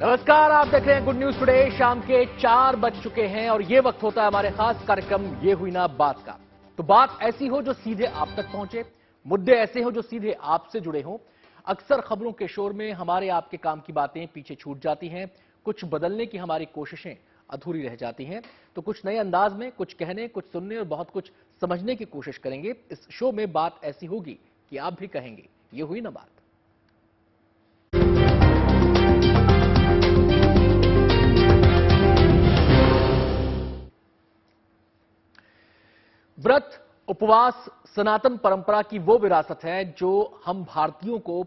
नमस्कार, आप देख रहे हैं गुड न्यूज टुडे। शाम के 4 बज चुके हैं और ये वक्त होता है हमारे खास कार्यक्रम ये हुई ना बात का। तो बात ऐसी हो जो सीधे आप तक पहुंचे, मुद्दे ऐसे हो जो सीधे आपसे जुड़े हों। अक्सर खबरों के शोर में हमारे आपके काम की बातें पीछे छूट जाती हैं, कुछ बदलने की हमारी कोशिशें अधूरी रह जाती हैं। तो कुछ नए अंदाज में कुछ कहने, कुछ सुनने और बहुत कुछ समझने की कोशिश करेंगे। इस शो में बात ऐसी होगी कि आप भी कहेंगे ये हुई ना बात। व्रत, उपवास सनातन परंपरा की वो विरासत है जो हम भारतीयों को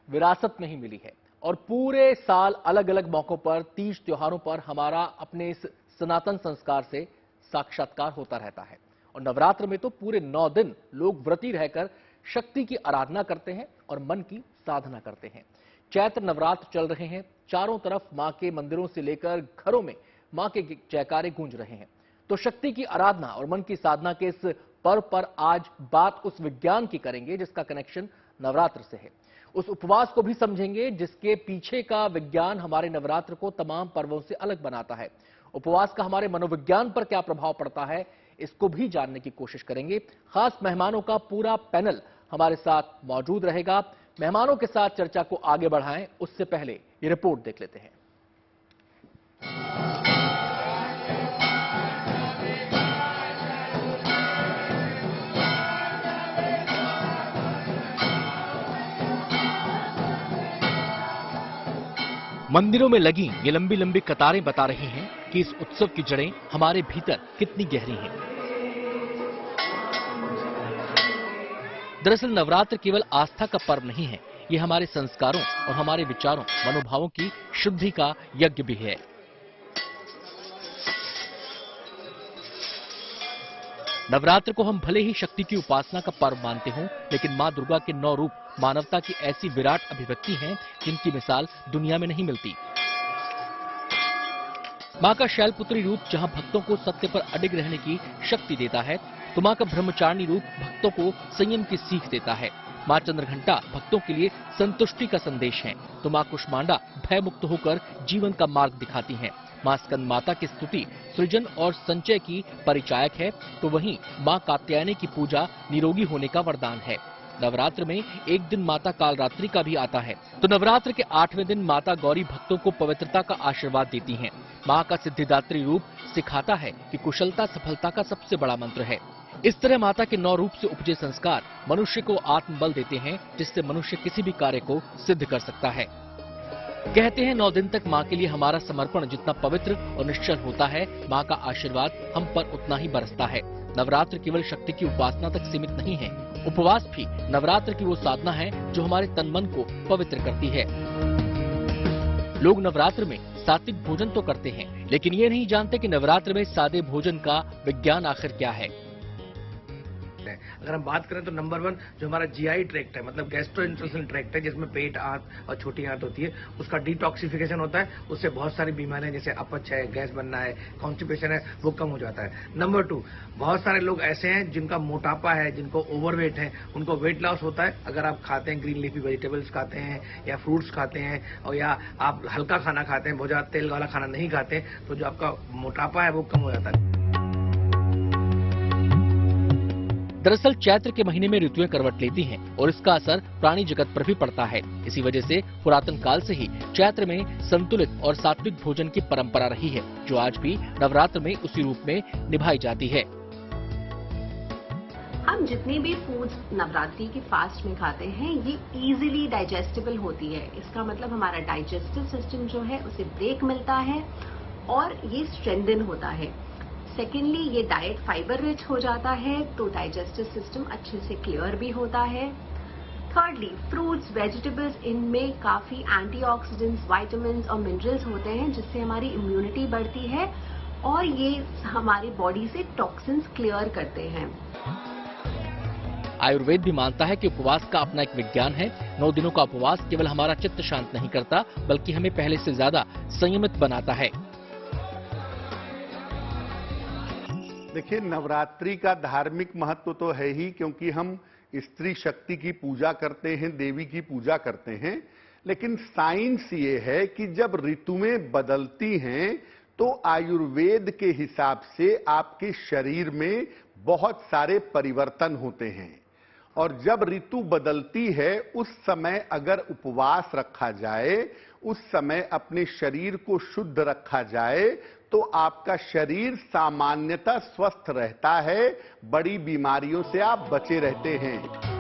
विरासत में ही मिली है और पूरे साल अलग अलग मौकों पर, तीज त्योहारों पर हमारा अपने इस सनातन संस्कार से साक्षात्कार होता रहता है। और नवरात्र में तो पूरे 9 दिन लोग व्रती रहकर शक्ति की आराधना करते हैं और मन की साधना करते हैं। चैत्र नवरात्र चल रहे हैं, चारों तरफ मां के मंदिरों से लेकर घरों में मां के जयकारे गूंज रहे हैं। तो शक्ति की आराधना और मन की साधना के इस पर्व पर आज बात उस विज्ञान की करेंगे जिसका कनेक्शन नवरात्र से है। उस उपवास को भी समझेंगे जिसके पीछे का विज्ञान हमारे नवरात्र को तमाम पर्वों से अलग बनाता है। उपवास का हमारे मनोविज्ञान पर क्या प्रभाव पड़ता है, इसको भी जानने की कोशिश करेंगे। खास मेहमानों का पूरा पैनल हमारे साथ मौजूद रहेगा। मेहमानों के साथ चर्चा को आगे बढ़ाएं उससे पहले ये रिपोर्ट देख लेते हैं। मंदिरों में लगी ये लंबी लंबी कतारें बता रही हैं कि इस उत्सव की जड़ें हमारे भीतर कितनी गहरी हैं। दरअसल नवरात्र केवल आस्था का पर्व नहीं है, ये हमारे संस्कारों और हमारे विचारों, मनोभावों की शुद्धि का यज्ञ भी है। नवरात्र को हम भले ही शक्ति की उपासना का पर्व मानते हों, लेकिन मां दुर्गा के 9 रूप मानवता की ऐसी विराट अभिव्यक्ति हैं जिनकी मिसाल दुनिया में नहीं मिलती। मां का शैलपुत्री रूप जहां भक्तों को सत्य पर अडिग रहने की शक्ति देता है, तो मां का ब्रह्मचारिणी रूप भक्तों को संयम की सीख देता है। मां चंद्रघंटा भक्तों के लिए संतुष्टि का संदेश है, तो मां कुष्मांडा भय मुक्त होकर जीवन का मार्ग दिखाती हैं। मां स्कंद माता की स्तुति सृजन और संचय की परिचायक है, तो वहीं मां कात्यायनी की पूजा निरोगी होने का वरदान है। नवरात्र में एक दिन माता कालरात्रि का भी आता है, तो नवरात्र के 8वें दिन माता गौरी भक्तों को पवित्रता का आशीर्वाद देती हैं। मां का सिद्धिदात्री रूप सिखाता है कि कुशलता सफलता का सबसे बड़ा मंत्र है। इस तरह माता के 9 रूप से उपजे संस्कार मनुष्य को आत्मबल देते हैं, जिससे मनुष्य किसी भी कार्य को सिद्ध कर सकता है। कहते हैं 9 दिन तक मां के लिए हमारा समर्पण जितना पवित्र और निश्चल होता है, मां का आशीर्वाद हम पर उतना ही बरसता है। नवरात्र केवल शक्ति की उपासना तक सीमित नहीं है, उपवास भी नवरात्र की वो साधना है जो हमारे तन मन को पवित्र करती है। लोग नवरात्र में सात्विक भोजन तो करते हैं, लेकिन ये नहीं जानते कि नवरात्र में सादे भोजन का विज्ञान आखिर क्या है। अगर हम बात करें तो नंबर 1 जो हमारा जीआई ट्रैक्ट है, मतलब गैस्ट्रोइंटेस्टाइनल ट्रैक्ट है, जिसमें पेट, आंत और छोटी आंत होती है, उसका डिटॉक्सिफिकेशन होता है। उससे बहुत सारी बीमारियां जैसे अपच है, गैस बनना है, कॉन्स्टिपेशन है, वो कम हो जाता है। नंबर 2, बहुत सारे लोग ऐसे हैं जिनका मोटापा है, जिनको ओवरवेट है, उनको वेट लॉस होता है। अगर आप खाते हैं, ग्रीन लीफी वेजिटेबल्स खाते हैं या फ्रूट्स खाते हैं, और या आप हल्का खाना खाते हैं, बहुत ज्यादा तेल वाला खाना नहीं खाते, तो जो आपका मोटापा है वो कम हो जाता है। दरअसल चैत्र के महीने में ऋतुएं करवट लेती हैं और इसका असर प्राणी जगत पर भी पड़ता है। इसी वजह से पुरातन काल से ही चैत्र में संतुलित और सात्विक भोजन की परंपरा रही है, जो आज भी नवरात्र में उसी रूप में निभाई जाती है। हम जितने भी फूड्स नवरात्रि के फास्ट में खाते हैं, ये इजीली डाइजेस्टेबल होती है। इसका मतलब हमारा डाइजेस्टिव सिस्टम जो है उसे ब्रेक मिलता है और ये स्ट्रेंथन होता है। सेकेंडली, ये डाइट फाइबर रिच हो जाता है, तो डाइजेस्टिव सिस्टम अच्छे से क्लियर भी होता है। थर्डली, फ्रूट्स, वेजिटेबल्स, इनमें काफी एंटीऑक्सीडेंट्स, विटामिन्स और मिनरल्स होते हैं, जिससे हमारी इम्यूनिटी बढ़ती है और ये हमारी बॉडी से टॉक्सिन्स क्लियर करते हैं। आयुर्वेद भी मानता है कि उपवास का अपना एक विज्ञान है। 9 दिनों का उपवास केवल हमारा चित्त शांत नहीं करता, बल्कि हमें पहले से ज्यादा संयमित बनाता है। देखिए, नवरात्रि का धार्मिक महत्व तो है ही, क्योंकि हम स्त्री शक्ति की पूजा करते हैं, देवी की पूजा करते हैं। लेकिन साइंस ये है कि जब ऋतुएं बदलती हैं तो आयुर्वेद के हिसाब से आपके शरीर में बहुत सारे परिवर्तन होते हैं और जब ऋतु बदलती है उस समय अगर उपवास रखा जाए, उस समय अपने शरीर को शुद्ध रखा जाए तो आपका शरीर सामान्यतः स्वस्थ रहता है, बड़ी बीमारियों से आप बचे रहते हैं।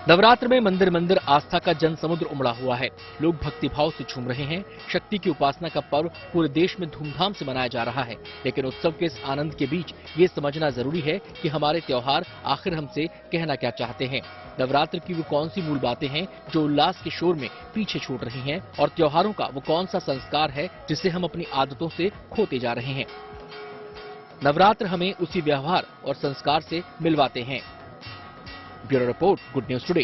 नवरात्र में मंदिर मंदिर आस्था का जन समुद्र उमड़ा हुआ है। लोग भक्तिभाव से झूम रहे हैं। शक्ति की उपासना का पर्व पूरे देश में धूमधाम से मनाया जा रहा है, लेकिन उत्सव के इस आनंद के बीच ये समझना जरूरी है कि हमारे त्योहार आखिर हमसे कहना क्या चाहते हैं। नवरात्र की वो कौन सी मूल बातें हैं जो उल्लास के शोर में पीछे छूट रही हैं, और त्योहारों का वो कौन सा संस्कार है जिसे हम अपनी आदतों से खोते जा रहे हैं। नवरात्र हमें उसी व्यवहार और संस्कार से मिलवाते हैं। Bureau report, good news today.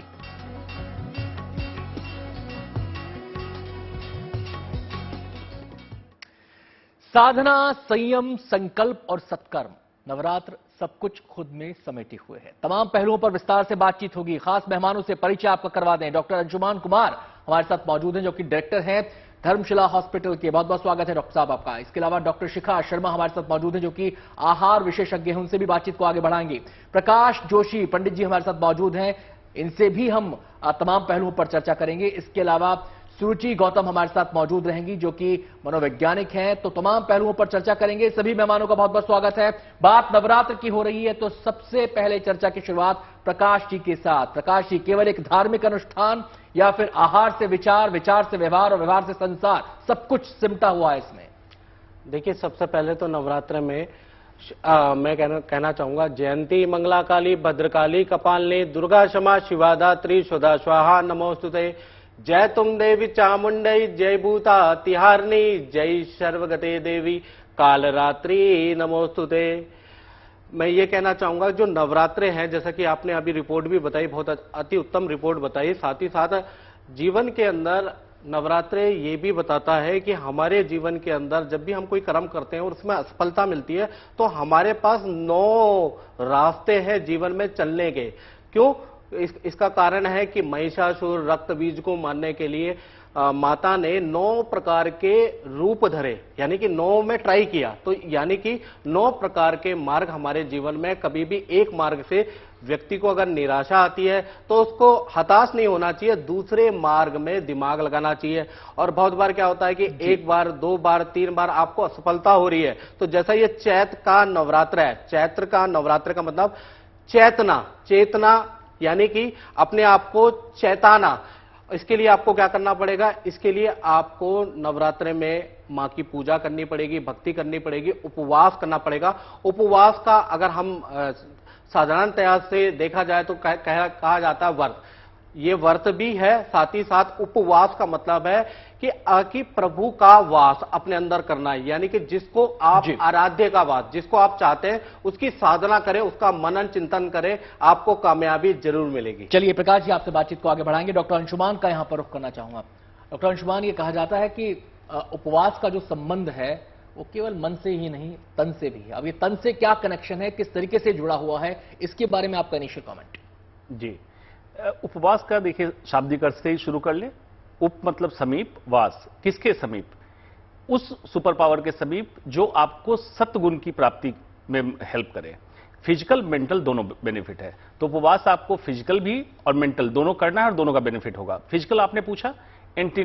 साधना, संयम, संकल्प और सत्कर्म, नवरात्र सब कुछ खुद में समेटे हुए है। तमाम पहलुओं पर विस्तार से बातचीत होगी। खास मेहमानों से परिचय आपका करवा दें। डॉक्टर अंशुमान कुमार हमारे साथ मौजूद हैं, जो कि डायरेक्टर हैं धर्मशिला हॉस्पिटल के। बहुत बहुत स्वागत है डॉक्टर साहब आपका। इसके अलावा डॉक्टर शिखा शर्मा हमारे साथ मौजूद हैं, जो कि आहार विशेषज्ञ हैं। उनसे भी बातचीत को आगे बढ़ाएंगे। प्रकाश जोशी पंडित जी हमारे साथ मौजूद हैं, इनसे भी हम तमाम पहलुओं पर चर्चा करेंगे। इसके अलावा सुरुचि गौतम हमारे साथ मौजूद रहेंगी, जो कि मनोवैज्ञानिक हैं, तो तमाम पहलुओं पर चर्चा करेंगे। सभी मेहमानों का बहुत बहुत स्वागत है। बात नवरात्र की हो रही है, तो सबसे पहले चर्चा की शुरुआत प्रकाश जी के साथ। प्रकाश जी, केवल एक धार्मिक अनुष्ठान या फिर आहार से विचार, विचार से व्यवहार और व्यवहार से संसार, सब कुछ सिमटा हुआ है इसमें? देखिए, सबसे पहले तो नवरात्र में मैं कहना चाहूंगा, जयंती मंगला काली भद्रकाली कपालिनी दुर्गा क्षमा शिवा धात्री सुधा स्वाहा नमोस्तुते। जय तुम देवी चामुंडई जय भूता तिहारनी जय सर्वगते देवी कालरात्रि नमोस्तुते। मैं ये कहना चाहूंगा, जो नवरात्रे हैं, जैसा कि आपने अभी रिपोर्ट भी बताई, बहुत अति उत्तम रिपोर्ट बताई, साथ ही साथ जीवन के अंदर नवरात्रे ये भी बताता है कि हमारे जीवन के अंदर जब भी हम कोई कर्म करते हैं और उसमें असफलता मिलती है, तो हमारे पास 9 रास्ते हैं जीवन में चलने के। क्यों? इसका कारण है कि महिषासुर रक्त बीज को मारने के लिए माता ने 9 प्रकार के रूप धरे, यानी कि 9 में ट्राई किया, तो यानी कि 9 प्रकार के मार्ग हमारे जीवन में। कभी भी एक मार्ग से व्यक्ति को अगर निराशा आती है तो उसको हताश नहीं होना चाहिए, दूसरे मार्ग में दिमाग लगाना चाहिए। और बहुत बार क्या होता है कि 1 बार 2 बार 3 बार आपको असफलता हो रही है, तो जैसा ये चैत्र का नवरात्र है, चैत्र का नवरात्र का मतलब चेतना, चेतना यानी कि अपने आप को चेताना। इसके लिए आपको क्या करना पड़ेगा? इसके लिए आपको नवरात्रे में मां की पूजा करनी पड़ेगी, भक्ति करनी पड़ेगी, उपवास करना पड़ेगा। उपवास का अगर हम साधारणतया से देखा जाए तो कहा जाता है व्रत। ये व्रत भी है, साथ ही साथ उपवास का मतलब है कि प्रभु का वास अपने अंदर करना है, यानी कि जिसको आप आराध्य का वास, जिसको आप चाहते हैं उसकी साधना करें, उसका मनन चिंतन करें, आपको कामयाबी जरूर मिलेगी। चलिए प्रकाश जी, आपसे बातचीत को आगे बढ़ाएंगे। डॉक्टर अंशुमान का यहां पर रुख करना चाहूंगा। डॉक्टर अंशुमान, ये कहा जाता है कि उपवास का जो संबंध है वो केवल मन से ही नहीं, तन से भी है। अब ये तन से क्या कनेक्शन है, किस तरीके से जुड़ा हुआ है, इसके बारे में आपका इनिशियल कमेंट। जी, उपवास का देखिए शाब्दिक अर्थ से ही शुरू कर ले। उप मतलब समीप, वास किसके समीप? उस सुपर पावर के समीप जो आपको सत्गुण की प्राप्ति में हेल्प करे। फिजिकल मेंटल दोनों बेनिफिट है, तो उपवास आपको फिजिकल भी और मेंटल दोनों करना है और दोनों का बेनिफिट होगा। फिजिकल आपने पूछा, एंटी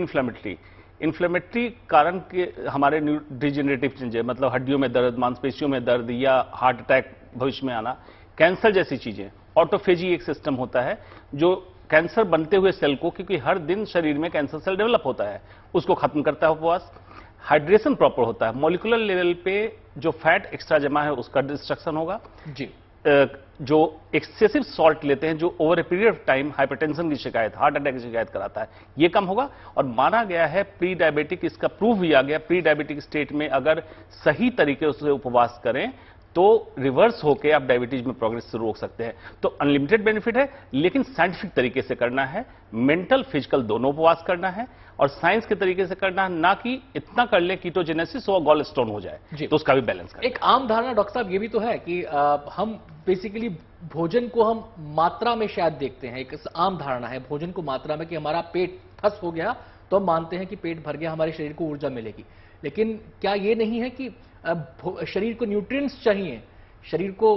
इन्फ्लेमेटरी कारण के हमारे डिजेनरेटिव चेंजेस, मतलब हड्डियों में दर्द, मांसपेशियों में दर्द या हार्ट अटैक भविष्य में आना, कैंसर जैसी चीजें। ऑटोफेजी एक सिस्टम होता है जो कैंसर बनते हुए सेल को, क्योंकि हर दिन शरीर में कैंसर सेल डेवलप होता है, उसको खत्म करता है उपवास। हाइड्रेशन प्रॉपर होता है, मॉलिक्यूलर लेवल पे जो फैट एक्स्ट्रा जमा है उसका डिस्ट्रक्शन होगा जी। जो एक्सेसिव सॉल्ट लेते हैं, जो over a period of time hypertension की शिकायत, हार्ट अटैक की शिकायत कराता है, ये कम होगा। और माना गया है प्री डायबिटिक, इसका प्रूफ भी आ गया, प्री डायबिटिक स्टेट में अगर सही तरीके से उपवास करें तो रिवर्स होके आप डायबिटीज में प्रोग्रेस से रोक सकते हैं। तो अनलिमिटेड बेनिफिट है, लेकिन साइंटिफिक तरीके से करना है, मेंटल फिजिकल दोनों उपवास करना है और साइंस के तरीके से करना है, ना कि इतना कर ले कीटोजेनेसिस हो गॉल स्टोन हो जाए, तो उसका भी बैलेंस करें। एक आम धारणा डॉक्टर साहब ये भी तो है कि हम बेसिकली भोजन को हम मात्रा में शायद देखते हैं, एक आम धारणा है भोजन को मात्रा में, कि हमारा पेट फस हो गया तो हम मानते हैं कि पेट भर गया, हमारे शरीर को ऊर्जा मिलेगी। लेकिन क्या ये नहीं है कि शरीर को न्यूट्रिएंट्स चाहिए, शरीर को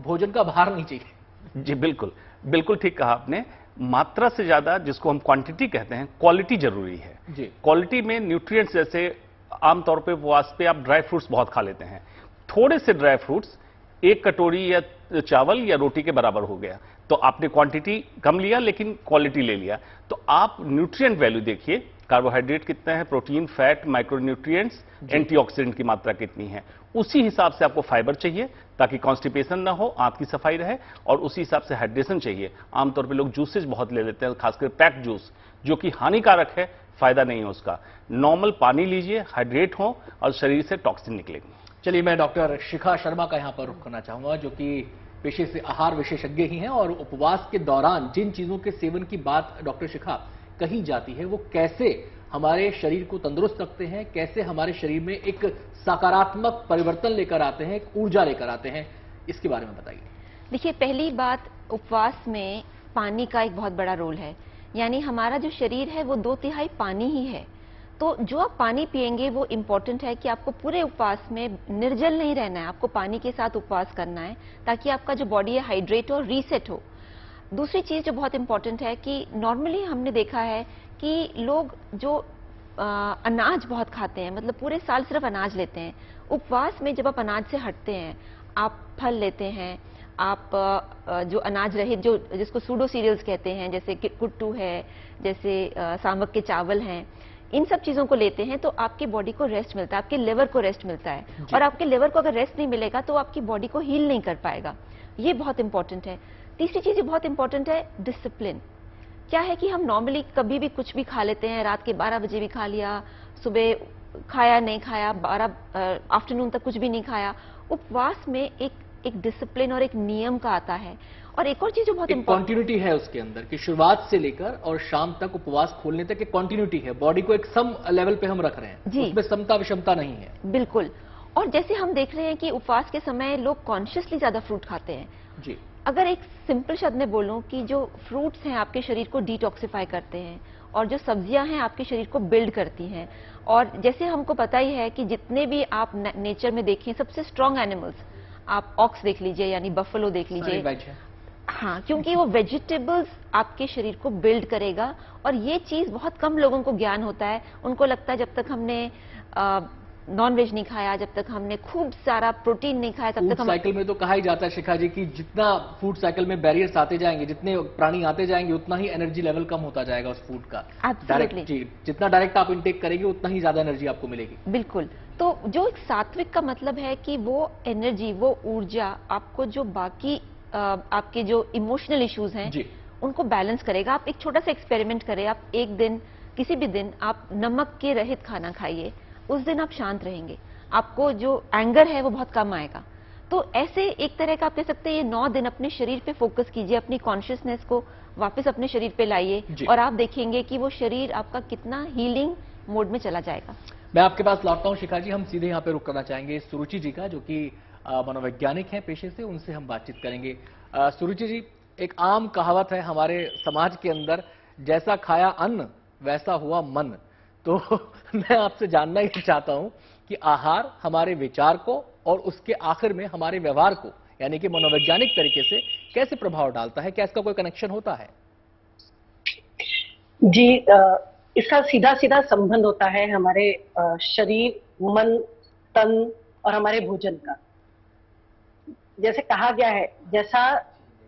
भोजन का भार नहीं चाहिए? जी बिल्कुल, बिल्कुल ठीक कहा आपने। मात्रा से ज्यादा, जिसको हम क्वांटिटी कहते हैं, क्वालिटी जरूरी है जी। क्वालिटी में न्यूट्रिएंट्स, जैसे आमतौर पे उपवास पे आप ड्राई फ्रूट्स बहुत खा लेते हैं, थोड़े से ड्राई फ्रूट्स एक कटोरी या चावल या रोटी के बराबर हो गया, तो आपने क्वांटिटी कम लिया लेकिन क्वालिटी ले लिया। तो आप न्यूट्रिएंट वैल्यू देखिए, कार्बोहाइड्रेट कितना है, प्रोटीन, फैट, माइक्रोन्यूट्रिएंट्स, एंटीऑक्सीडेंट की मात्रा कितनी है, उसी हिसाब से आपको फाइबर चाहिए ताकि कॉन्स्टिपेशन ना हो, आंत की सफाई रहे, और उसी हिसाब से हाइड्रेशन चाहिए। आमतौर पे लोग जूसेस बहुत ले लेते हैं, खासकर पैक्ड जूस, जो कि हानिकारक है, फायदा नहीं है उसका। नॉर्मल पानी लीजिए, हाइड्रेट हो और शरीर से टॉक्सिन निकलेंगे। चलिए, मैं डॉक्टर शिखा शर्मा का यहां पर रुख करना चाहूंगा, जो कि पेशे से आहार विशेषज्ञ ही हैं, और उपवास के दौरान जिन चीजों के सेवन की बात डॉक्टर शिखा कही जाती है, वो कैसे हमारे शरीर को तंदुरुस्त रखते हैं, कैसे हमारे शरीर में एक सकारात्मक परिवर्तन लेकर आते हैं, एक ऊर्जा लेकर आते हैं, इसके बारे में बताइए। देखिए, पहली बात, उपवास में पानी का एक बहुत बड़ा रोल है। यानी हमारा जो शरीर है वो 2/3 पानी ही है। तो जो आप पानी पिएंगे वो इम्पोर्टेंट है कि आपको पूरे उपवास में निर्जल नहीं रहना है, आपको पानी के साथ उपवास करना है, ताकि आपका जो बॉडी है हाइड्रेट हो, रीसेट हो। दूसरी चीज जो बहुत इंपॉर्टेंट है कि नॉर्मली हमने देखा है कि लोग जो अनाज बहुत खाते हैं, मतलब पूरे साल सिर्फ अनाज लेते हैं, उपवास में जब आप अनाज से हटते हैं, आप फल लेते हैं, आप जो अनाज रहित, जो जिसको सूडो सीरियल्स कहते हैं, जैसे कुट्टू है, जैसे सामक के चावल हैं, इन सब चीजों को लेते हैं, तो आपकी बॉडी को रेस्ट मिलता है, आपके लिवर को रेस्ट मिलता है। और आपके लिवर को अगर रेस्ट नहीं मिलेगा तो आपकी बॉडी को हील नहीं कर पाएगा। ये बहुत इंपॉर्टेंट है। तीसरी चीज बहुत इंपॉर्टेंट है, डिसिप्लिन। क्या है कि हम नॉर्मली कभी भी कुछ भी खा लेते हैं, रात के 12 बजे भी खा लिया, सुबह खाया नहीं खाया, 12 आफ्टरनून तक कुछ भी नहीं खाया। उपवास में एक डिसिप्लिन और एक नियम का आता है। और एक और चीज जो बहुत इंपॉर्टेंट, कंटिन्यूटी है उसके अंदर, कि शुरुआत से लेकर और शाम तक उपवास खोलने तक एक कंटिन्यूटी है, बॉडी को एक सम लेवल पे हम रख रहे हैं, उसमें समता विषमता नहीं है। बिल्कुल। और जैसे हम देख रहे हैं कि उपवास के समय लोग कॉन्शियसली ज्यादा फ्रूट खाते हैं जी। अगर एक सिंपल शब्द में बोलूं कि जो फ्रूट्स हैं आपके शरीर को डिटॉक्सिफाई करते हैं, और जो सब्जियां हैं आपके शरीर को बिल्ड करती हैं। और जैसे हमको पता ही है कि जितने भी आप नेचर में देखें, सबसे स्ट्रॉन्ग एनिमल्स, आप ऑक्स देख लीजिए, यानी बफेलो देख लीजिए, हाँ, क्योंकि वो वेजिटेबल्स आपके शरीर को बिल्ड करेगा। और ये चीज बहुत कम लोगों को ज्ञान होता है। उनको लगता है जब तक हमने नॉन वेज नहीं खाया, जब तक हमने खूब सारा प्रोटीन नहीं खाया, तब तक हम साइकिल में तो कहा ही जाता है शिखा जी कि जितना फूड साइकिल में बैरियर्स आते जाएंगे, जितने प्राणी आते जाएंगे, उतना ही एनर्जी लेवल कम होता जाएगा उस फूड का। Absolutely. जी, जितना डायरेक्ट आप इंटेक करेंगे उतना ही ज्यादा एनर्जी आपको मिलेगी। बिल्कुल। तो जो एक सात्विक का मतलब है कि वो एनर्जी, वो ऊर्जा आपको जो बाकी आपके जो इमोशनल इश्यूज हैं उनको बैलेंस करेगा। आप एक छोटा सा एक्सपेरिमेंट करें, आप एक दिन, किसी भी दिन आप नमक के रहित खाना खाइए, उस दिन आप शांत रहेंगे, आपको जो एंगर है वो बहुत कम आएगा। तो ऐसे एक तरह का आप कह सकते हैं, ये 9 दिन अपने शरीर पे फोकस कीजिए, अपनी कॉन्शियसनेस को वापस अपने शरीर पे लाइए, और आप देखेंगे कि वो शरीर आपका कितना हीलिंग मोड में चला जाएगा। मैं आपके पास लौटता हूं शिखा जी, हम सीधे यहाँ पे रुक करना चाहेंगे सुरुचि जी का, जो कि मनोवैज्ञानिक हैं पेशे से, उनसे हम बातचीत करेंगे। सुरुचि जी, एक आम कहावत है हमारे समाज के अंदर, जैसा खाया अन्न वैसा हुआ मन। तो मैं आपसे जानना ही चाहता हूं कि आहार हमारे विचार को और उसके आखिर में हमारे व्यवहार को, यानी कि मनोवैज्ञानिक तरीके से कैसे प्रभाव डालता है? क्या इसका कोई कनेक्शन होता है? जी, इसका सीधा सीधा संबंध होता है हमारे शरीर, मन, तन और हमारे भोजन का। जैसे कहा गया है, जैसा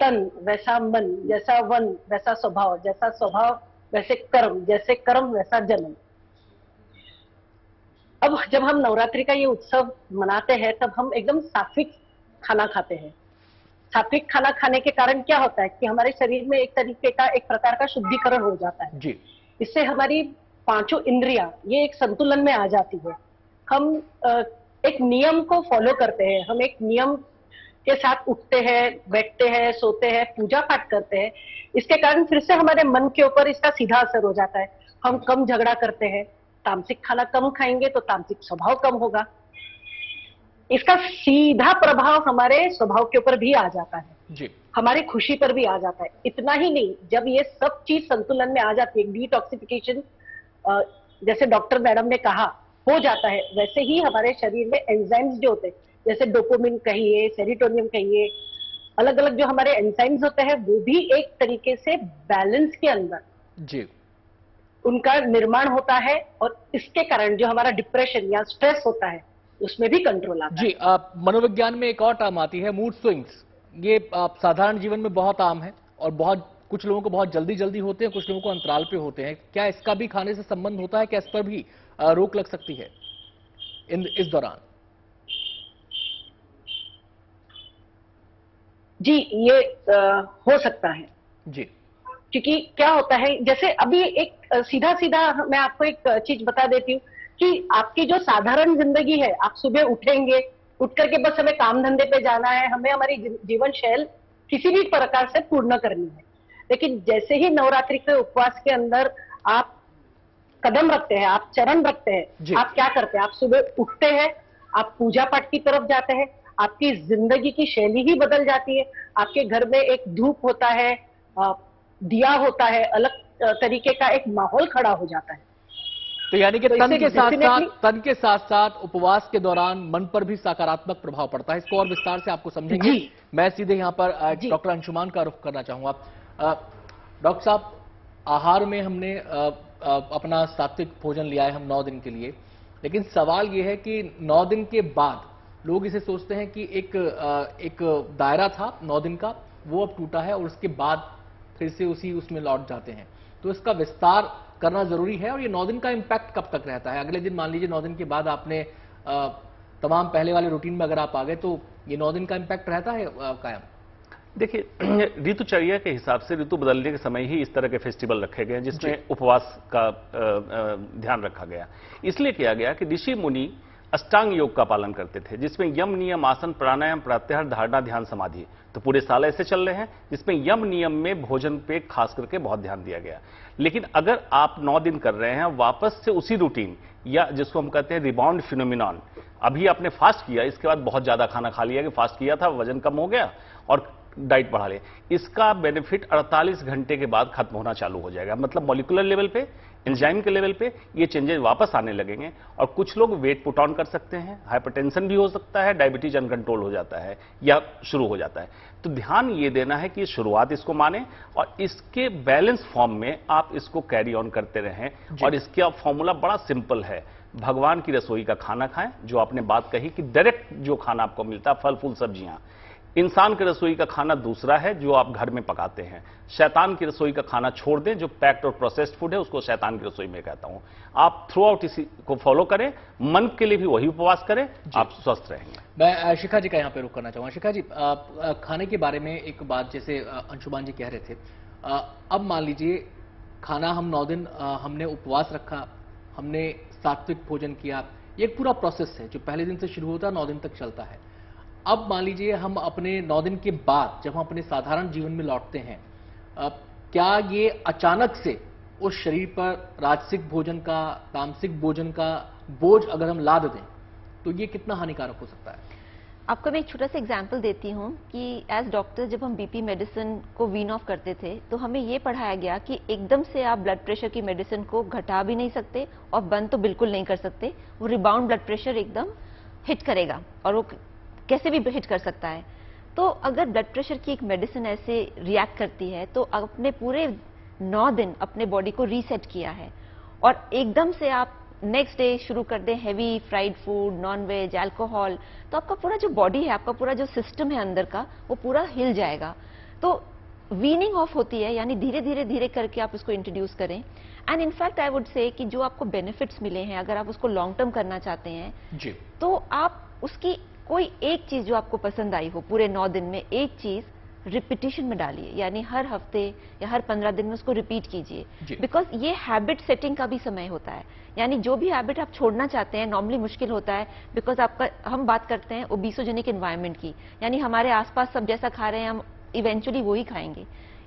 तन वैसा मन, जैसा वन वैसा स्वभाव, जैसा स्वभाव वैसे कर्म, जैसे कर्म वैसा जन्म। अब जब हम नवरात्रि का ये उत्सव मनाते हैं, तब हम एकदम सात्विक खाना खाते हैं। सात्विक खाना खाने के कारण क्या होता है कि हमारे शरीर में एक तरीके का, एक प्रकार का शुद्धिकरण हो जाता है जी। इससे हमारी 5 इंद्रियां ये एक संतुलन में आ जाती है। हम एक नियम को फॉलो करते हैं, हम एक नियम के साथ उठते हैं, बैठते हैं, सोते हैं, पूजा पाठ करते हैं, इसके कारण फिर से हमारे मन के ऊपर इसका सीधा असर हो जाता है। हम कम झगड़ा करते हैं, तामसिक खाना कम खाएंगे तो तामसिक स्वभाव कम होगा, इसका सीधा प्रभाव हमारे स्वभाव के ऊपर भी आ जाता है जी, हमारी खुशी पर भी आ जाता है। इतना ही नहीं, जब ये सब चीज संतुलन में आ जाती है, डिटॉक्सिफिकेशन जैसे डॉक्टर मैडम ने कहा हो जाता है, वैसे ही हमारे शरीर में एंजाइम्स जो होते हैं, जैसे डोपामिन कहिए, सेरोटोनिन कहिए, अलग अलग जो हमारे एंजाइम्स होते हैं वो भी एक तरीके से बैलेंस के अंदर जी, उनका निर्माण होता है, और इसके कारण जो हमारा डिप्रेशन या स्ट्रेस होता है उसमें भी कंट्रोल आता है। जी। मनोविज्ञान में एक और टर्म आती है मूड स्विंग्स। ये साधारण जीवन में बहुत आम है और बहुत कुछ लोगों को बहुत जल्दी जल्दी होते हैं, कुछ लोगों को अंतराल पे होते हैं। क्या इसका भी खाने से संबंध होता है? क्या इस पर भी रोक लग सकती है इस दौरान? जी, ये हो सकता है जी, क्योंकि क्या होता है, जैसे अभी एक सीधा सीधा मैं आपको एक चीज बता देती हूँ कि आपकी जो साधारण जिंदगी है, आप सुबह उठेंगे, उठ करके बस हमें काम धंधे पे जाना है, हमें हमारी जीवन शैल किसी भी प्रकार से पूर्ण करनी है। लेकिन जैसे ही नवरात्रि के उपवास के अंदर आप कदम रखते हैं, आप चरण रखते हैं, आप क्या करते हैं, आप सुबह उठते हैं, आप पूजा पाठ की तरफ जाते हैं, आपकी जिंदगी की शैली ही बदल जाती है। आपके घर में एक धूप होता है, दिया होता है, अलग तरीके का एक माहौल खड़ा हो जाता है। तो यानी कि तो तन इससे के साथ साथ उपवास के दौरान मन पर भी सकारात्मक प्रभाव पड़ता है। इसको और विस्तार से आपको समझेंगे। मैं सीधे यहाँ पर डॉक्टर अंशुमान का रुख करना चाहूंगा। डॉक्टर साहब, आहार में हमने अपना सात्विक भोजन लिया है हम 9 दिन के लिए, लेकिन सवाल यह है कि 9 दिन के बाद लोग इसे सोचते हैं कि एक दायरा था 9 दिन का, वो अब टूटा है और उसके बाद फिर से उसमें लौट जाते हैं। तो इसका विस्तार करना जरूरी है। और ये 9 दिन का इम्पैक्ट कब तक रहता है? अगले दिन मान लीजिए 9 दिन के बाद आपने तमाम पहले वाले रूटीन में अगर आप आ गए तो ये 9 दिन का इम्पैक्ट रहता है कायम? देखिए, ऋतुचर्या के हिसाब से ऋतु बदलने के समय ही इस तरह के फेस्टिवल रखे गए जिसमें उपवास का ध्यान रखा गया। इसलिए किया गया कि ऋषि मुनि अष्टांग योग का पालन करते थे, जिसमें यम, नियम, आसन, प्राणायाम, प्रत्याहार, धारणा, ध्यान, समाधि। तो पूरे साल ऐसे चल रहे हैं जिसमें यम नियम में भोजन पे खास करके बहुत ध्यान दिया गया। लेकिन अगर आप 9 दिन कर रहे हैं वापस से उसी रूटीन, या जिसको हम कहते हैं रिबाउंड फिनोमिनॉन, अभी आपने फास्ट किया, इसके बाद बहुत ज्यादा खाना खा लिया कि फास्ट किया था, वजन कम हो गया और डाइट बढ़ा लिया, इसका बेनिफिट 48 घंटे के बाद खत्म होना चालू हो जाएगा। मतलब मॉलिक्यूलर लेवल पे, एंजाइम के लेवल पे ये चेंजेस वापस आने लगेंगे और कुछ लोग वेट पुट ऑन कर सकते हैं, हाइपरटेंशन भी हो सकता है, डायबिटीज अनकंट्रोल हो जाता है या शुरू हो जाता है। तो ध्यान ये देना है कि शुरुआत इसको माने और इसके बैलेंस फॉर्म में आप इसको कैरी ऑन करते रहें। और इसका फॉर्मूला बड़ा सिंपल है, भगवान की रसोई का खाना खाएं। जो आपने बात कही कि डायरेक्ट जो खाना आपको मिलता है, फल फूल सब्जियां, इंसान की रसोई का खाना दूसरा है जो आप घर में पकाते हैं। शैतान की रसोई का खाना छोड़ दें, जो पैक्ड और प्रोसेस्ड फूड है उसको शैतान की रसोई में कहता हूं। आप थ्रू आउट इसी को फॉलो करें, मन के लिए भी वही उपवास करें, आप स्वस्थ रहेंगे। मैं शिखा जी का यहाँ पे रुक करना चाहूंगा। शिखा जी, खाने के बारे में एक बात जैसे अंशुमान जी कह रहे थे, अब मान लीजिए खाना हम 9 दिन हमने उपवास रखा, हमने सात्विक भोजन किया, ये एक पूरा प्रोसेस है जो पहले दिन से शुरू होता है 9 दिन तक चलता है। अब मान लीजिए हम अपने 9 दिन के बाद जब हम अपने साधारण जीवन में लौटते हैं, क्या ये अचानक से उस शरीर पर राजसिक भोजन का, तामसिक भोजन का बोझ अगर हम लाद दें तो ये कितना हानिकारक हो सकता है? आपको मैं एक छोटा सा एग्जाम्पल देती हूँ कि एज डॉक्टर जब हम बीपी मेडिसिन को वीन ऑफ करते थे तो हमें ये पढ़ाया गया कि एकदम से आप ब्लड प्रेशर की मेडिसिन को घटा भी नहीं सकते और बंद तो बिल्कुल नहीं कर सकते। वो रिबाउंड ब्लड प्रेशर एकदम हिट करेगा और वो कैसे भी हिट कर सकता है। तो अगर ब्लड प्रेशर की एक मेडिसिन ऐसे रिएक्ट करती है तो अपने पूरे 9 दिन अपने बॉडी को रीसेट किया है और एकदम से आप नेक्स्ट डे शुरू कर दें heavy fried food, non veg, alcohol, तो आपका पूरा जो बॉडी है, आपका पूरा जो सिस्टम है अंदर का, वो पूरा हिल जाएगा। तो वीनिंग ऑफ होती है, यानी धीरे धीरे धीरे करके आप इसको इंट्रोड्यूस करें। And in fact I would say कि जो आपको बेनिफिट्स मिले हैं, अगर आप उसको लॉन्ग टर्म करना चाहते हैं जी, तो आप उसकी कोई एक चीज जो आपको पसंद आई हो पूरे 9 दिन में, एक चीज रिपीटिशन में डालिए, यानी हर हफ्ते या हर 15 दिन में उसको रिपीट जी। कीजिए, बिकॉज ये हैबिट सेटिंग का भी समय होता है। यानी जो भी हैबिट आप छोड़ना चाहते हैं नॉर्मली मुश्किल होता है, बिकॉज आपका, हम बात करते हैं ओबेसोजेनिक एनवायरनमेंट की, यानी हमारे आसपास सब जैसा खा रहे हैं हम इवेंचुअली वो ही खाएंगे।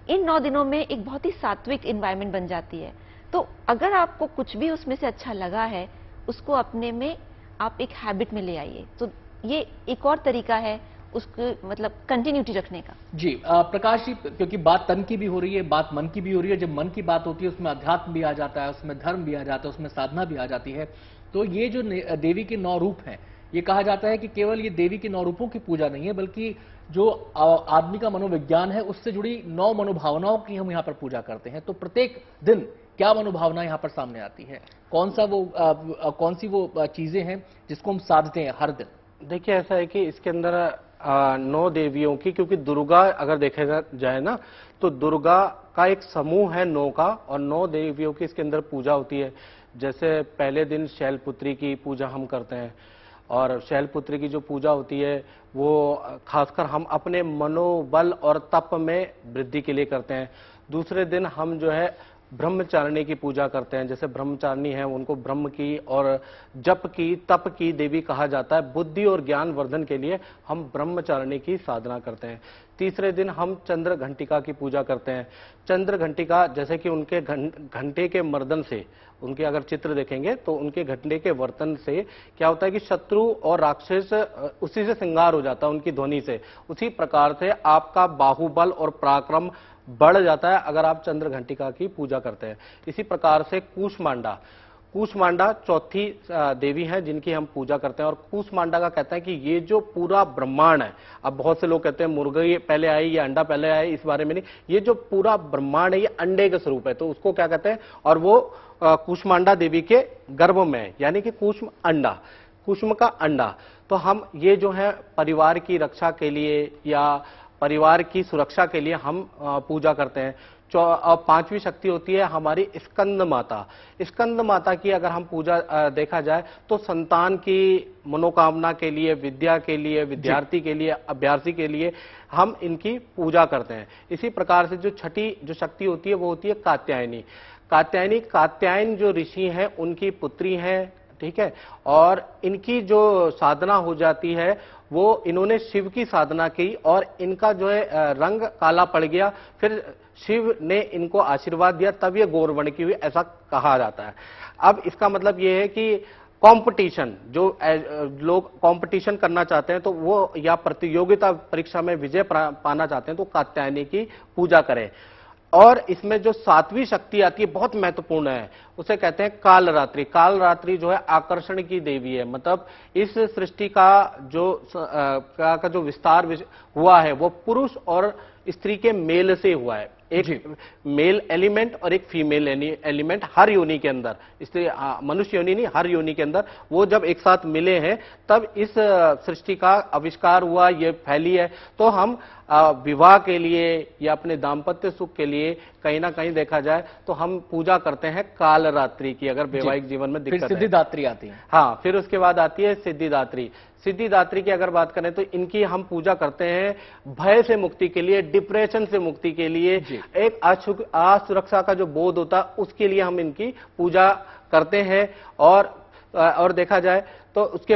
इन 9 दिनों में एक बहुत ही सात्विक एनवायरनमेंट बन जाती है। तो अगर आपको कुछ भी उसमें से अच्छा लगा है, उसको अपने में आप एक हैबिट में ले आइए। तो ये एक और तरीका है उसको मतलब कंटिन्यूटी रखने का। जी प्रकाश जी, क्योंकि बात तन की भी हो रही है, बात मन की भी हो रही है। जब मन की बात होती है उसमें अध्यात्म भी आ जाता है, उसमें धर्म भी आ जाता है, उसमें साधना भी आ जाती है। तो ये जो देवी के 9 रूप हैं, ये कहा जाता है कि केवल ये देवी के 9 रूपों की पूजा नहीं है, बल्कि जो आदमी का मनोविज्ञान है उससे जुड़ी 9 मनोभावनाओं की हम यहाँ पर पूजा करते हैं। तो प्रत्येक दिन क्या मनोभावना यहाँ पर सामने आती है? कौन सी वो चीजें हैं जिसको हम साधते हैं हर दिन? देखिए, ऐसा है कि इसके अंदर 9 देवियों की, क्योंकि दुर्गा अगर देखा जाए ना, तो दुर्गा का एक समूह है 9 का, और 9 देवियों की इसके अंदर पूजा होती है। जैसे पहले दिन शैलपुत्री की पूजा हम करते हैं, और शैलपुत्री की जो पूजा होती है वो खासकर हम अपने मनोबल और तप में वृद्धि के लिए करते हैं। दूसरे दिन हम जो है ब्रह्मचारिणी की पूजा करते हैं। जैसे ब्रह्मचारिणी है, उनको ब्रह्म की और जप की, तप की देवी कहा जाता है। बुद्धि और ज्ञान वर्धन के लिए हम ब्रह्मचारिणी की साधना करते हैं। तीसरे दिन हम चंद्र घंटिका की पूजा करते हैं। चंद्र घंटिका, जैसे कि उनके घंटे के मर्दन से, उनके अगर चित्र देखेंगे तो उनके घंटे के वर्तन से क्या होता है कि शत्रु और राक्षस उसी से श्रृंगार हो जाता है, उनकी ध्वनि से। उसी प्रकार से आपका बाहुबल और पराक्रम बढ़ जाता है अगर आप चंद्र घंटिका की पूजा करते हैं। इसी प्रकार से कूष्मांडा चौथी देवी हैं जिनकी हम पूजा करते हैं। और कूष्मांडा का कहते हैं कि ये जो पूरा ब्रह्मांड है, अब बहुत से लोग कहते हैं मुर्गी पहले आई या अंडा पहले आया, इस बारे में नहीं, ये जो पूरा ब्रह्मांड है ये अंडे के स्वरूप है, तो उसको क्या कहते हैं, और वो कूष्मांडा देवी के गर्भ में है, यानी कि कूष्म का अंडा। तो हम ये जो है परिवार की रक्षा के लिए या परिवार की सुरक्षा के लिए हम पूजा करते हैं। और 5वीं शक्ति होती है हमारी स्कंद माता। स्कंद माता की अगर हम पूजा देखा जाए तो संतान की मनोकामना के लिए, विद्या के लिए, विद्यार्थी के लिए, अभ्यर्थी के लिए हम इनकी पूजा करते हैं। इसी प्रकार से जो छठी जो शक्ति होती है वो होती है कात्यायनी। कात्यायन जो ऋषि हैं उनकी पुत्री हैं, ठीक है, और इनकी जो साधना हो जाती है वो इन्होंने शिव की साधना की और इनका जो है रंग काला पड़ गया, फिर शिव ने इनको आशीर्वाद दिया, तब ये गौरवर्ण की हुई, ऐसा कहा जाता है। अब इसका मतलब ये है कि कंपटीशन, जो लोग कंपटीशन करना चाहते हैं तो वो या प्रतियोगिता परीक्षा में विजय पाना चाहते हैं तो कात्यायनी की पूजा करें। और इसमें जो 7वीं शक्ति आती है बहुत महत्वपूर्ण है, उसे कहते हैं कालरात्रि। कालरात्रि जो है आकर्षण की देवी है, मतलब इस सृष्टि का जो विस्तार हुआ है वो पुरुष और स्त्री के मेल से हुआ है। एक मेल एलिमेंट और एक फीमेल एलिमेंट हर योनि के अंदर, इसलिए मनुष्य योनि नहीं, हर योनि के अंदर वो जब एक साथ मिले हैं तब इस सृष्टि का आविष्कार हुआ, ये फैली है। तो हम विवाह के लिए या अपने दाम्पत्य सुख के लिए कहीं ना कहीं देखा जाए तो हम पूजा करते हैं कालरात्रि की, अगर वैवाहिक जीवन में दिक्कत है। सिद्धिदात्री आती है। हाँ, फिर उसके बाद आती है सिद्धिदात्री। सिद्धिदात्री की अगर बात करें तो इनकी हम पूजा करते हैं भय से मुक्ति के लिए, डिप्रेशन से मुक्ति के लिए, एक असुरक्षा का जो बोध होता है उसके लिए हम इनकी पूजा करते हैं। और देखा जाए तो उसके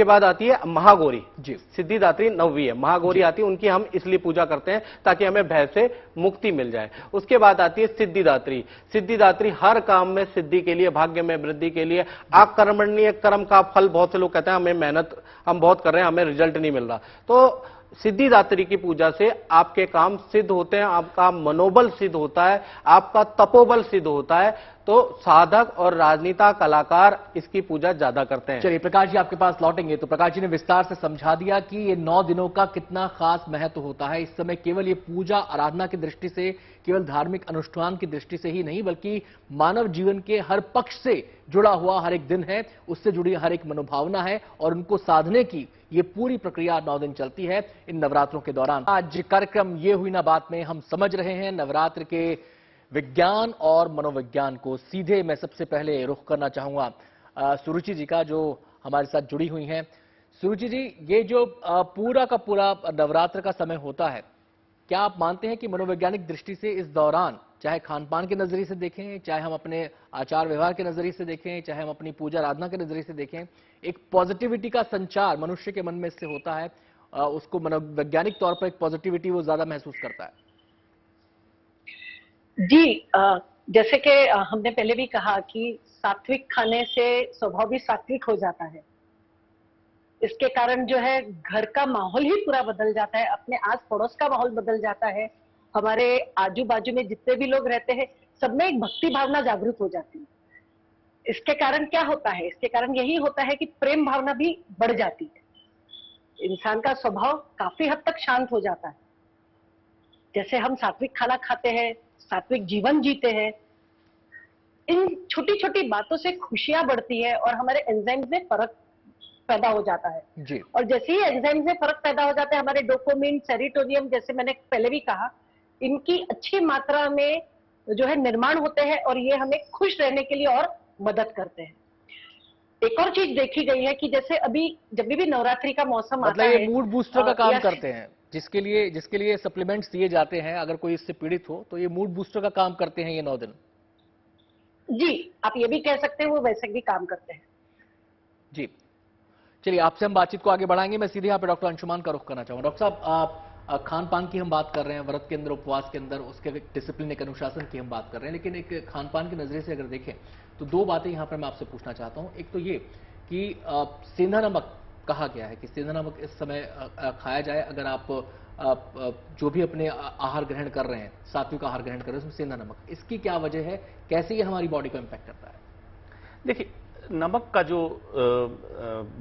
बाद आती है महागौरी जी। सिद्धिदात्री 9वीं है, महागौरी आती है, उनकी हम इसलिए पूजा करते हैं ताकि हमें भय से मुक्ति मिल जाए। उसके बाद आती है सिद्धिदात्री। सिद्धिदात्री हर काम में सिद्धि के लिए, भाग्य में वृद्धि के लिए, आकर्मण्य कर्म का फल, बहुत से लोग कहते हैं हमें मेहनत हम बहुत कर रहे हैं, हमें रिजल्ट नहीं मिल रहा, तो सिद्धिदात्री की पूजा से आपके काम सिद्ध होते हैं, आपका मनोबल सिद्ध होता है, आपका तपोबल सिद्ध होता है। तो साधक और राजनीता कलाकार इसकी पूजा ज्यादा करते हैं। चलिए प्रकाश जी आपके पास लौटेंगे, तो प्रकाश जी ने विस्तार से समझा दिया कि ये 9 दिनों का कितना खास महत्व होता है। इस समय केवल ये पूजा आराधना की दृष्टि से, केवल धार्मिक अनुष्ठान की दृष्टि से ही नहीं, बल्कि मानव जीवन के हर पक्ष से जुड़ा हुआ हर एक दिन है, उससे जुड़ी हर एक मनोभावना है, और उनको साधने की ये पूरी प्रक्रिया 9 दिन चलती है इन नवरात्रों के दौरान। आज कार्यक्रम ये हुई ना बात में हम समझ रहे हैं नवरात्र के विज्ञान और मनोविज्ञान को। सीधे मैं सबसे पहले रुख करना चाहूंगा सुरुचि जी का, जो हमारे साथ जुड़ी हुई हैं। सुरुचि जी, ये जो पूरा का पूरा नवरात्र का समय होता है, क्या आप मानते हैं कि मनोवैज्ञानिक दृष्टि से इस दौरान, चाहे खान पान के नजरिए से देखें, चाहे हम अपने आचार व्यवहार के नजरिए से देखें, चाहे हम अपनी पूजा आराधना के नजरिए से देखें, एक पॉजिटिविटी का संचार मनुष्य के मन में इससे होता है, उसको मनोवैज्ञानिक तौर पर एक पॉजिटिविटी वो ज्यादा महसूस करता है? जी, जैसे कि हमने पहले भी कहा कि सात्विक खाने से स्वभाव भी सात्विक हो जाता है। इसके कारण जो है घर का माहौल ही पूरा बदल जाता है, अपने आस पड़ोस का माहौल बदल जाता है, हमारे आजू बाजू में जितने भी लोग रहते हैं सब में एक भक्ति भावना जागृत हो जाती है। इसके कारण क्या होता है? इसके कारण यही होता है कि प्रेम भावना भी बढ़ जाती है, इंसान का स्वभाव काफी हद तक शांत हो जाता है। जैसे हम सात्विक खाना खाते हैं, सात्विक जीवन जीते हैं, इन छोटी छोटी बातों से खुशियां बढ़ती है और हमारे एंजाइम्स में फर्क पैदा हो जाता है जी। और जैसे ही एंजाइम्स में फर्क पैदा हो जाता है, हमारे डोपामिन, सेरोटोनिन, जैसे मैंने पहले भी कहा, इनकी अच्छी मात्रा में जो है निर्माण होते हैं और ये हमें खुश रहने के लिए और मदद करते हैं। एक और चीज देखी गई है कि जैसे अभी जब भी नवरात्रि का मौसम आता है, मतलब ये मूड बूस्टर का काम करते हैं, जिसके लिए सप्लीमेंट्स दिए जाते हैं, अगर कोई इससे पीड़ित हो तो ये मूड बूस्टर का काम करते हैं ये 9 दिन। जी, आप ये भी कह सकते हैं, वो वैसे भी काम करते हैं। जी, चलिए आपसे हम बातचीत को आगे बढ़ाएंगे। मैं सीधे यहाँ पे डॉक्टर अंशुमान का रुख करना चाहूंगा। डॉक्टर साहब, आप खान पान की हम बात कर रहे हैं, व्रत के अंदर, उपवास के अंदर, उसके डिसिप्लिन, एक अनुशासन की हम बात कर रहे हैं, लेकिन एक खान पान के नजरिए से अगर देखें तो 2 बातें यहाँ पर मैं आपसे पूछना चाहता हूँ। एक तो ये कि सेंधा नमक कहा गया है कि सेंधा नमक इस समय खाया जाए, अगर आप जो भी अपने आहार ग्रहण कर रहे हैं, सात्विक आहार ग्रहण कर रहे हैं, उसमें सेंधा नमक, इसकी क्या वजह है, कैसे ये हमारी बॉडी को इम्पैक्ट करता है? देखिए, नमक का जो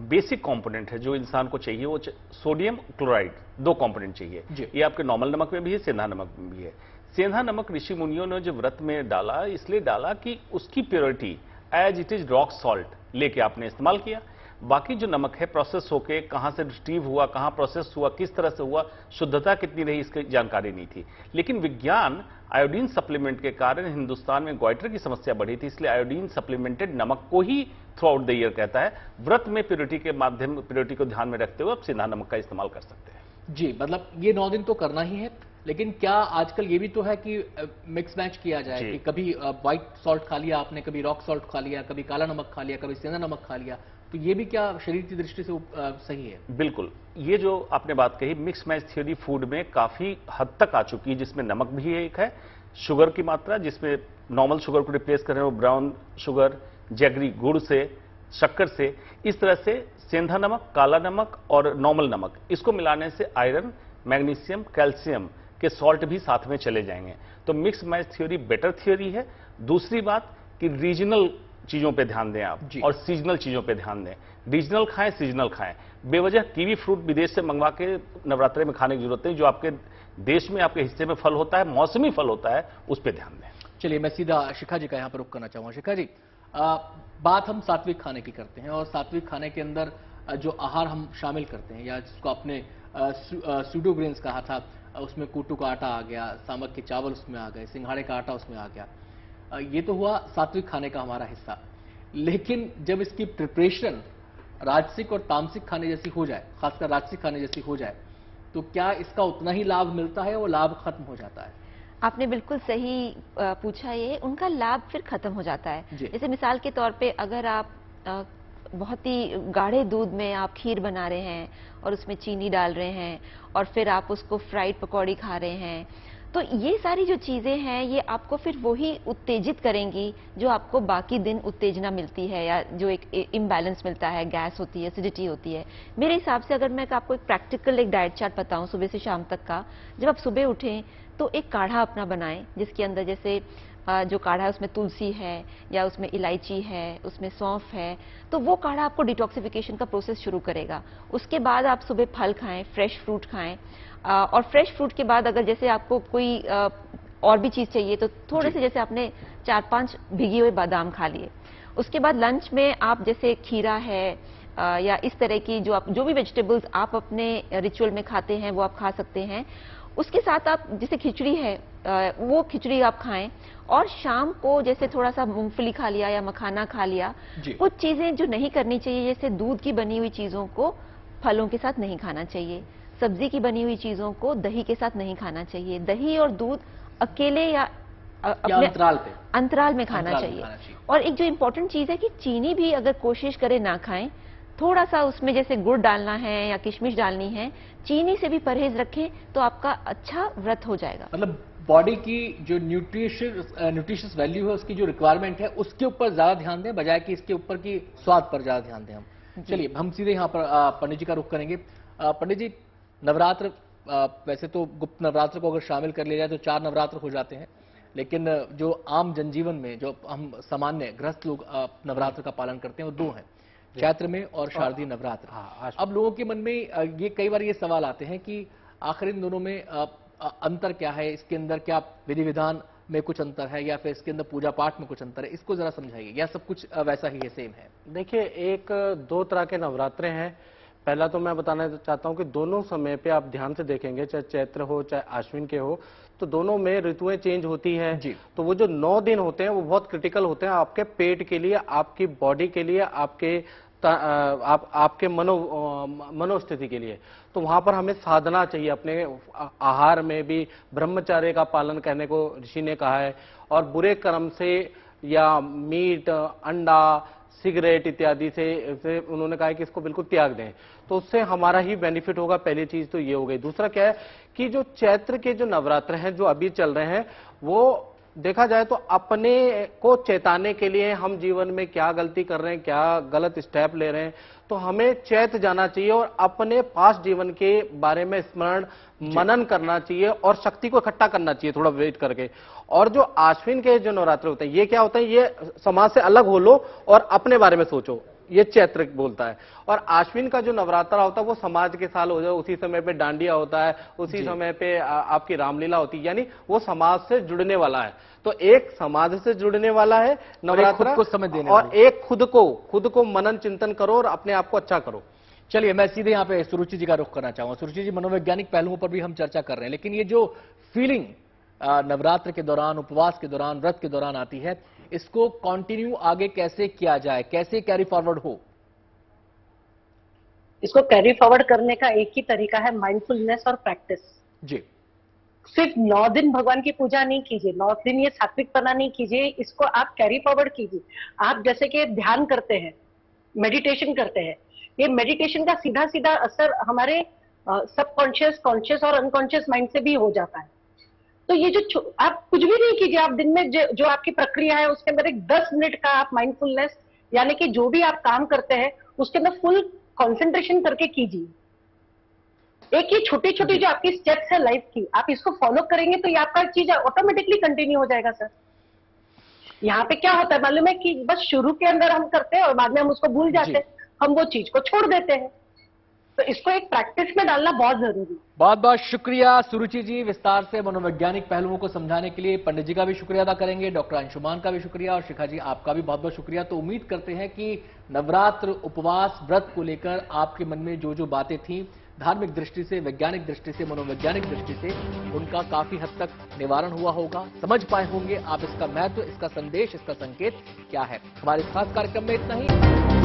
बेसिक कंपोनेंट है जो इंसान को चाहिए, वो सोडियम क्लोराइड, 2 कंपोनेंट चाहिए। ये आपके नॉर्मल नमक में भी है, सेंधा नमक में भी है। सेंधा नमक ऋषि मुनियों ने जो व्रत में डाला, इसलिए डाला कि उसकी purity as it is rock salt लेके आपने इस्तेमाल किया। बाकी जो नमक है प्रोसेस होके कहां से रिट्रीव हुआ, कहां प्रोसेस हुआ, किस तरह से हुआ, शुद्धता कितनी रही, इसकी जानकारी नहीं थी। लेकिन विज्ञान आयोडीन सप्लीमेंट के कारण हिंदुस्तान में ग्वाइटर की समस्या बढ़ी थी, इसलिए आयोडीन सप्लीमेंटेड नमक को ही थ्रू आउट द ईयर कहता है। व्रत में प्योरिटी के माध्यम, प्योरिटी को ध्यान में रखते हुए आप सेंधा नमक का इस्तेमाल कर सकते हैं। जी, मतलब ये 9 दिन तो करना ही है, लेकिन क्या आजकल ये भी तो है कि मिक्स मैच किया जाए कि कभी व्हाइट सॉल्ट खा लिया आपने, कभी रॉक सॉल्ट खा लिया, कभी काला नमक खा लिया, कभी सेंधा नमक खा लिया, तो ये भी क्या शरीर की दृष्टि से सही है? बिल्कुल, ये जो आपने बात कही, मिक्स मैच थ्योरी फूड में काफी हद तक आ चुकी है, जिसमें नमक भी एक है, शुगर की मात्रा, जिसमें नॉर्मल शुगर को रिप्लेस कर रहे हैं वो ब्राउन शुगर, जैगरी, गुड़ से, शक्कर से, इस तरह से सेंधा नमक, काला नमक और नॉर्मल नमक, इसको मिलाने से आयरन, मैग्नीशियम, कैल्शियम के सॉल्ट भी साथ में चले जाएंगे। तो mix match theory better theory है। दूसरी बात कि रीजनल चीजों पे ध्यान दें आप और सीजनल चीजों पे ध्यान दें। रीजनल खाएं, सीजनल खाएं। बेवजह कीवी फ्रूट विदेश से मंगवा के नवरात्रे में खाने की जरूरत नहीं। जो आपके देश में, आपके हिस्से में फल होता है, मौसमी फल होता है, उस पर ध्यान दें। चलिए मैं सीधा शिखा जी का यहाँ पर रुख करना चाहूंगा। शिखा जी, बात हम सात्विक खाने की करते हैं और सात्विक खाने के अंदर जो आहार हम शामिल करते हैं, या जिसको आपने सूडो ग्रेन्स कहा था, उसमें कूटू का आटा आ गया, सामक के चावल उसमें आ गए, सिंघाड़े का आटा उसमें आ गया, ये तो हुआ सात्विक खाने का हमारा हिस्सा। लेकिन जब इसकी प्रिपरेशन राजसिक और तामसिक खाने जैसी हो जाए, खासकर राजसिक खाने जैसी हो जाए, तो क्या इसका उतना ही लाभ मिलता है, वो लाभ खत्म हो जाता है? आपने बिल्कुल सही पूछा, ये उनका लाभ फिर खत्म हो जाता है। जैसे मिसाल के तौर पे अगर आप बहुत ही गाढ़े दूध में आप खीर बना रहे हैं और उसमें चीनी डाल रहे हैं और फिर आप उसको फ्राइड पकौड़ी खा रहे हैं, तो ये सारी जो चीजें हैं ये आपको फिर वही उत्तेजित करेंगी जो आपको बाकी दिन उत्तेजना मिलती है, या जो एक इम्बैलेंस मिलता है, गैस होती है, एसिडिटी होती है। मेरे हिसाब से अगर मैं आपको एक प्रैक्टिकल एक डाइट चार्ट बताऊं सुबह से शाम तक का, जब आप सुबह उठें तो एक काढ़ा अपना बनाएं, जिसके अंदर जैसे जो काढ़ा है उसमें तुलसी है या उसमें इलायची है, उसमें सौंफ है, तो वो काढ़ा आपको डिटॉक्सिफिकेशन का प्रोसेस शुरू करेगा। उसके बाद आप सुबह फल खाएं, फ्रेश फ्रूट खाएं, और फ्रेश फ्रूट के बाद अगर जैसे आपको कोई और भी चीज चाहिए तो थोड़े से, जैसे आपने 4-5 भिगे हुए बादाम खा लिए। उसके बाद लंच में आप जैसे खीरा है या इस तरह की जो भी वेजिटेबल्स आप अपने रिचुअल में खाते हैं वो आप खा सकते हैं। उसके साथ आप जैसे खिचड़ी है वो खिचड़ी आप खाएं, और शाम को जैसे थोड़ा सा मूंगफली खा लिया या मखाना खा लिया। कुछ चीजें जो नहीं करनी चाहिए, जैसे दूध की बनी हुई चीजों को फलों के साथ नहीं खाना चाहिए। सब्जी की बनी हुई चीजों को दही के साथ नहीं खाना चाहिए। दही और दूध अकेले या अपने अंतराल में खाना चाहिए। और एक जो इम्पोर्टेंट चीज है कि चीनी भी अगर कोशिश करें ना खाएं, थोड़ा सा उसमें जैसे गुड़ डालना है या किशमिश डालनी है, चीनी से भी परहेज रखें तो आपका अच्छा व्रत हो जाएगा। मतलब बॉडी की जो न्यूट्रिशियस वैल्यू है, उसकी जो रिक्वायरमेंट है, उसके ऊपर ज्यादा ध्यान दें बजाय कि इसके ऊपर की स्वाद पर ज्यादा ध्यान दें हम। चलिए हम सीधे यहाँ पर पंडित जी का रुख करेंगे। पंडित जी, नवरात्र वैसे तो गुप्त नवरात्र को अगर शामिल कर लिया जाए तो 4 नवरात्र हो जाते हैं, लेकिन जो आम जनजीवन में जो हम सामान्य गृहस्थ लोग नवरात्र का पालन करते हैं वो 2 हैं, चैत्र में और शारदीय नवरात्र। अब लोगों के मन में ये कई बार ये सवाल आते हैं कि आखिर इन दोनों में अंतर क्या है, इसके अंदर क्या विधि विधान में कुछ अंतर है या फिर इसके अंदर पूजा पाठ में कुछ अंतर है, इसको जरा समझाइए, या सब कुछ वैसा ही है, सेम है? देखिए, एक 2 तरह के नवरात्रे हैं। पहला तो मैं बताना चाहता हूं कि दोनों समय पे आप ध्यान से देखेंगे, चाहे चैत्र हो चाहे आश्विन के हो, तो दोनों में ऋतुएं चेंज होती हैं जी। तो वो जो 9 दिन होते हैं वो बहुत क्रिटिकल होते हैं आपके पेट के लिए, आपकी बॉडी के लिए, आपके मनोस्थिति के लिए। तो वहां पर हमें साधना चाहिए। अपने आहार में भी ब्रह्मचर्य का पालन करने को ऋषि ने कहा है, और बुरे कर्म से या मीट, अंडा, सिगरेट इत्यादि से उन्होंने कहा है कि इसको बिल्कुल त्याग दें, तो उससे हमारा ही बेनिफिट होगा। पहली चीज तो ये हो गई। दूसरा क्या है कि जो चैत्र के जो नवरात्र हैं जो अभी चल रहे हैं, वो देखा जाए तो अपने को चेताने के लिए हम जीवन में क्या गलती कर रहे हैं, क्या गलत स्टेप ले रहे हैं, तो हमें चैत जाना चाहिए और अपने पास्ट जीवन के बारे में स्मरण मनन करना चाहिए और शक्ति को इकट्ठा करना चाहिए थोड़ा वेट करके। और जो आश्विन के जो नवरात्र होते हैं, ये क्या होता है, ये समाज से अलग हो लो और अपने बारे में सोचो, ये चैत्र बोलता है। और आश्विन का जो नवरात्र होता है वो समाज के साल हो जाए, उसी समय पे डांडिया होता है, उसी समय पे आपकी रामलीला होती है, यानी वो समाज से जुड़ने वाला है। तो एक समाज से जुड़ने वाला है नवरात्र, खुद को समय देने और एक खुद को मनन चिंतन करो और अपने आप को अच्छा करो। चलिए मैं सीधे यहाँ पे सुरुचि जी का रुख करना चाहूंगा। सुरुचि जी, मनोवैज्ञानिक पहलुओं पर भी हम चर्चा कर रहे हैं, लेकिन ये जो फीलिंग नवरात्र के दौरान, उपवास के दौरान, व्रत के दौरान आती है, इसको कंटिन्यू आगे कैसे किया जाए, कैसे कैरी फॉरवर्ड हो? इसको कैरी फॉरवर्ड करने का एक ही तरीका है, माइंडफुलनेस और प्रैक्टिस जी। सिर्फ 9 दिन भगवान की पूजा नहीं कीजिए, 9 दिन ये सात्विकपना नहीं कीजिए, इसको आप कैरी फॉरवर्ड कीजिए। आप जैसे कि ध्यान करते हैं, मेडिटेशन करते हैं, ये मेडिटेशन का सीधा सीधा असर हमारे सबकॉन्शियस, कॉन्शियस और अनकॉन्शियस माइंड से भी हो जाता है। तो ये जो आप कुछ भी नहीं कीजिए, आप दिन में जो आपकी प्रक्रिया है उसके अंदर एक 10 मिनट का आप माइंडफुलनेस, यानी कि जो भी आप काम करते हैं उसके अंदर फुल कंसंट्रेशन करके कीजिए। एक ये छोटी छोटी जो आपकी स्टेप्स है लाइफ की, आप इसको फॉलो करेंगे तो ये आपका चीज ऑटोमेटिकली कंटिन्यू हो जाएगा सर। यहाँ पे क्या होता है मालूम है कि बस शुरू के अंदर हम करते हैं और बाद में हम उसको भूल जाते हैं, हम वो चीज को छोड़ देते हैं। तो इसको एक प्रैक्टिस में डालना बहुत जरूरी है। बहुत बहुत शुक्रिया सुरुचि जी, विस्तार से मनोवैज्ञानिक पहलुओं को समझाने के लिए। पंडित जी का भी शुक्रिया अदा करेंगे, डॉक्टर अंशुमान का भी शुक्रिया, और शिखा जी आपका भी बहुत बहुत शुक्रिया। तो उम्मीद करते हैं कि नवरात्र, उपवास, व्रत को लेकर आपके मन में जो जो बातें थी, धार्मिक दृष्टि से, वैज्ञानिक दृष्टि से, मनोवैज्ञानिक दृष्टि से, उनका काफी हद तक निवारण हुआ होगा, समझ पाए होंगे आप इसका महत्व, इसका संदेश, इसका संकेत क्या है। हमारे इस खास कार्यक्रम में इतना ही।